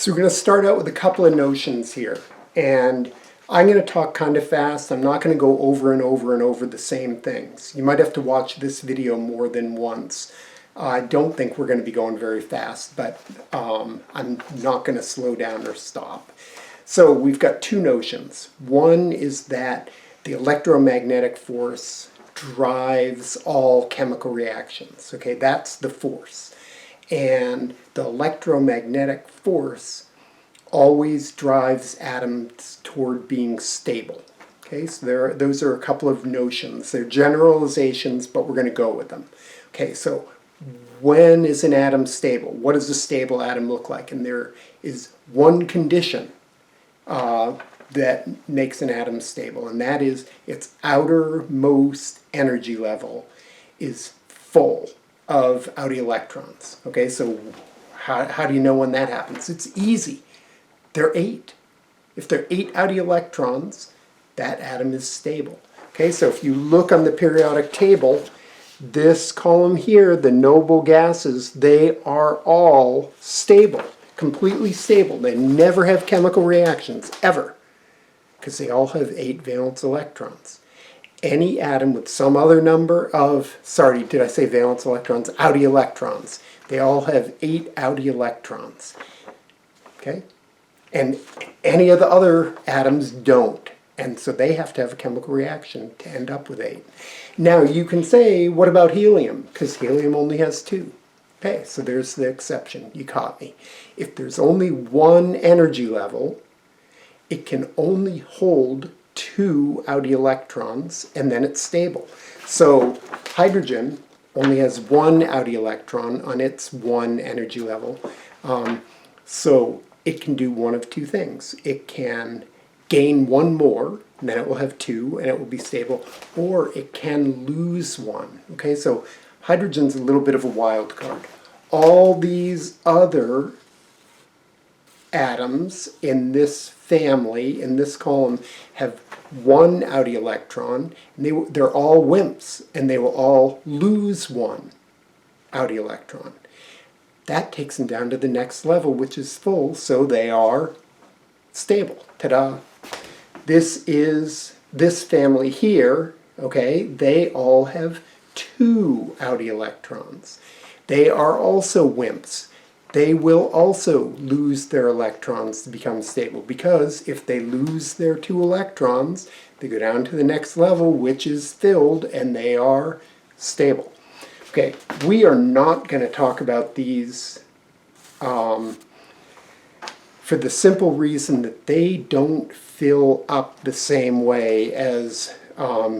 So we're going to start out with a couple of notions here, and I'm going to talk kind of fast. I'm not going to go over and over and over the same things. You might have to watch this video more than once. I don't think we're going to be going very fast, but I'm not going to slow down or stop. So we've got two notions. One is that the electromagnetic force drives all chemical reactions. Okay, that's the force. And the electromagnetic force always drives atoms toward being stable. Okay, so those are a couple of notions. They're generalizations, but we're going to go with them. Okay, so when is an atom stable? What does a stable atom look like? And there is one condition that makes an atom stable, and that is its outermost energy level is full of outer electrons. Okay, so how do you know when that happens? It's easy. They're 8. If they're 8 outer electrons, that atom is stable. Okay, so if you look on the periodic table, this column here, the noble gases, they are all stable, completely stable. They never have chemical reactions, ever, because they all have 8 valence electrons. Any atom with some other number of, sorry, did I say valence electrons? Outer electrons. They all have 8 outer electrons. Okay? And any of the other atoms don't. And so they have to have a chemical reaction to end up with 8. Now you can say, what about helium? Because helium only has 2. Okay, so there's the exception. You caught me. If there's only one energy level, it can only hold 2 outer electrons, and then it's stable. So hydrogen only has 1 outer electron on its 1 energy level. So it can do one of two things. It can gain 1 more, and then it will have 2, and it will be stable, or it can lose 1. Okay, so hydrogen's a little bit of a wild card. All these other atoms in this family, in this column, have 1 outer electron, and they're all WIMPs, and they will all lose 1 outer electron. That takes them down to the next level, which is full, so they are stable. Ta-da! This is this family here, okay? They all have 2 outer electrons. They are also WIMPs. They will also lose their electrons to become stable, because if they lose their 2 electrons, they go down to the next level, which is filled, and they are stable. Okay, we are not going to talk about these for the simple reason that they don't fill up the same way as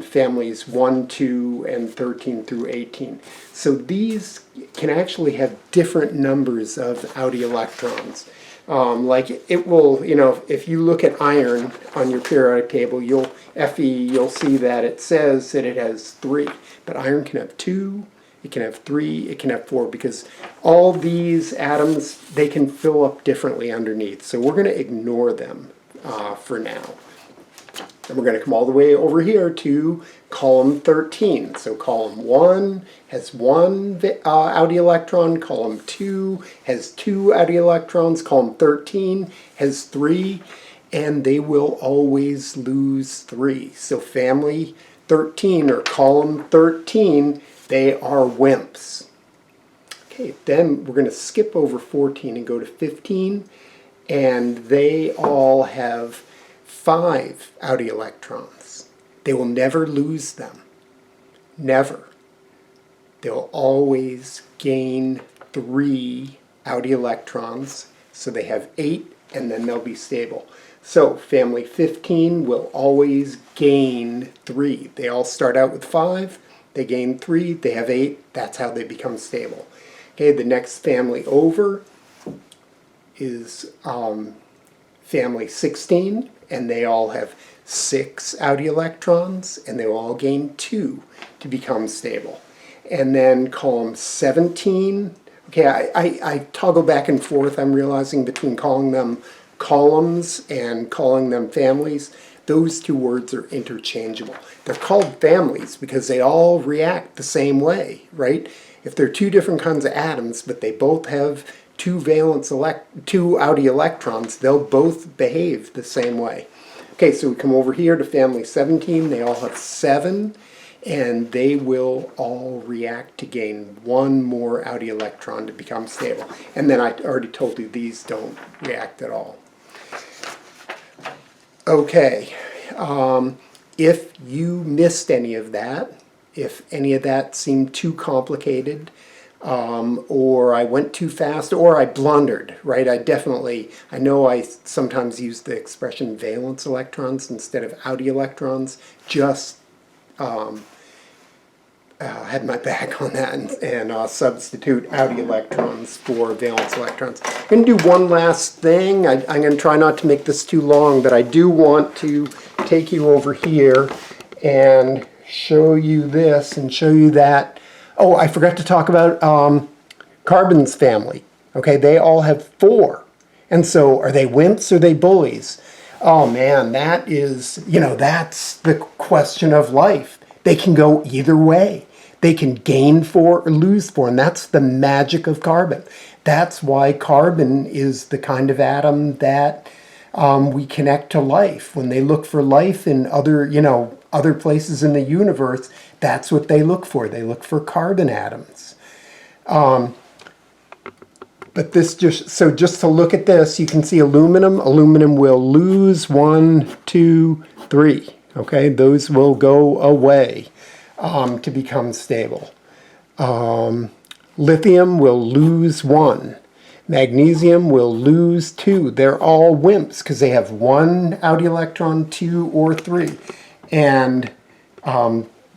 families 1, 2, and 13 through 18. So these can actually have different numbers of outer electrons. Like it will, if you look at iron on your periodic table, Fe, you'll see that it says that it has 3, but iron can have 2, it can have 3, it can have 4, because all these atoms, they can fill up differently underneath. So we're going to ignore them for now. And we're going to come all the way over here to column 13. So column 1 has 1 outer electron, column 2 has 2 outer electrons, column 13 has 3, and they will always lose 3. So family 13, or column 13, they are WIMPs. Okay, then we're going to skip over 14 and go to 15, and they all have 5 outer electrons. They will never lose them. Never. They'll always gain 3 outer electrons, so they have 8, and then they'll be stable. So family 15 will always gain 3. They all start out with 5, they gain 3, they have 8, that's how they become stable. Okay, the next family over is family 16, and they all have 6 outer electrons, and they will all gain 2 to become stable. And then column 17, okay, I toggle back and forth, I'm realizing, between calling them columns and calling them families. Those two words are interchangeable. They're called families because they all react the same way, right? If they're 2 different kinds of atoms, but they both have two outie electrons, they'll both behave the same way. Okay, so we come over here to family 17. They all have 7, and they will all react to gain one more outie electron to become stable. And then I already told you these don't react at all. Okay, if you missed any of that, if any of that seemed too complicated, or I went too fast, or I blundered, right? I know I sometimes use the expression valence electrons instead of outie electrons, just had my back on that and substitute outie electrons for valence electrons. I'm going to do one last thing. I'm going to try not to make this too long, but I do want to take you over here and show you this and show you that. Oh, I forgot to talk about carbon's family. Okay, they all have 4. And so are they wimps or are they bullies? Oh man, that is, that's the question of life. They can go either way. They can gain 4 or lose 4, and that's the magic of carbon. That's why carbon is the kind of atom that we connect to life. When they look for life in other places in the universe, that's what they look for. They look for carbon atoms. But this just to look at this, you can see aluminum. Aluminum will lose 1, 2, 3. Okay, those will go away to become stable. Lithium will lose 1. Magnesium will lose 2. They're all wimps because they have 1 outie electron, 2 or 3. And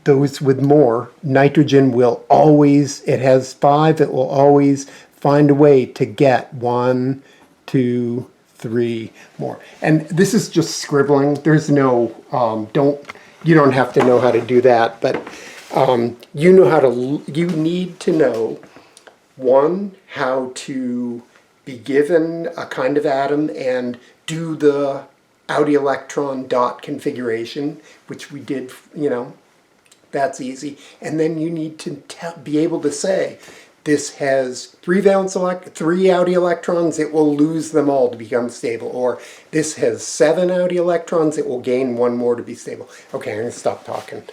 those with more, nitrogen will always, it has 5, it will always find a way to get 1, 2, 3 more. And this is just scribbling. There's no, you don't have to know how to do that, but you need to know, 1, how to be given a kind of atom and do the outie electron dot configuration, which we did, that's easy. And then you need to be able to say, this has 3 outie electrons, it will lose them all to become stable. Or this has 7 outie electrons, it will gain 1 more to be stable. Okay, I'm going to stop talking.